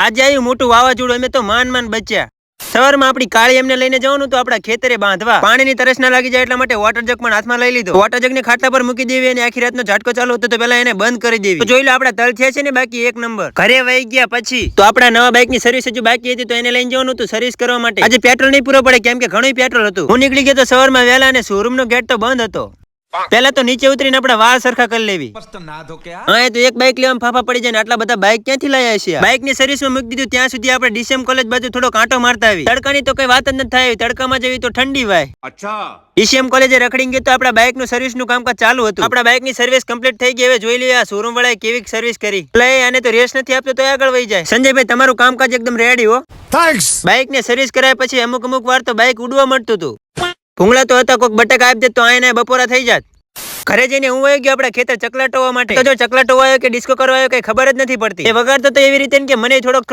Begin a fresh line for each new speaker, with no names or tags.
આજે આવ્યું મોટું વાવાઝોડું, અમે તો માન બચ્યા. સવારમાં આપણી કાળી એમને લઈને જવાનું તો આપણા ખેતરે બાંધવા. પાણીની તરસ ના લાગી જાય એટલા માટે વોટર જગ પણ હાથમાં લઈ લીધો. વોટર જગ ને ખાટલા પર મૂકી દેવી અને આખી રાતનો ઝાટકો ચાલુ હતો તો પેલા એને બંધ કરી દેવી. તો જોઈ લો આપડા તલ થયા છે ને બાકી એક નંબર. ઘરે વહી ગયા પછી તો આપડા નવા બાઇક ની સર્વિસ હજુ બાકી હતી તો એને લઈને જવાનું હતું સર્વિસ કરવા માટે. આજે પેટ્રોલ નહીં પૂરો પડે કેમ કે ઘણું પેટ્રોલ હતું. હું નીકળી ગયો તો સવારમાં વહેલા અને શોરૂમ નો ગેટ તો બંધ હતો. પેલા તો નીચે ઉતરીને આપડા વાળ સરખા કરી લેવી. હા તો એક બાઇક લેવામાં ફાફા પડી જાય ને આટલા બધા બાઇક ક્યાંથી લાયા છે. બાઇક ની સર્વિસ માં મૂકી દીધું ત્યાં સુધી આપણે ડીસીએમ કોલેજ બાજુ થોડો કાંટો મારતા આવી. તડકાની તો કઈ વાત જ નથી થાય. તડકામાં જવી તો ઠંડી વાય. અચ્છા ડીસીએમ કોલેજે રખડી ગયો તો આપડા બાઇક નું સર્વિસ નું કામકાજ ચાલુ હતું. આપડા બાઇક ની સર્વિસ કમ્પ્લીટ થઈ ગઈ. હવે જોઈ લઈએ આ શોરૂમ વાળાએ કેવી સર્વિસ કરી. આને તો રેસ નથી આપતો તો આગળ વહી જાય. સંજયભાઈ તમારું કામકાજ એકદમ રેડી હો. થેન્ક્સ. બાઇક ને સર્વિસ કરાય પછી અમુક વાર તો બાઇક ઉડવા મળતું હતું. ભૂંગળા તો હતા કોઈક બટકા આપી દે તો આને બપોરા થઈ જાત. ઘરે જઈને હું આવી ગયો આપડા ખેતર ચકલાટોવા માટે. તો જો ચકલાટોવા આવ્યો કે ડિસ્કો કરવા આવ્યો કઈ ખબર જ નથી પડતી. એ વગાડતો તો એવી રીતે કે મને થોડોક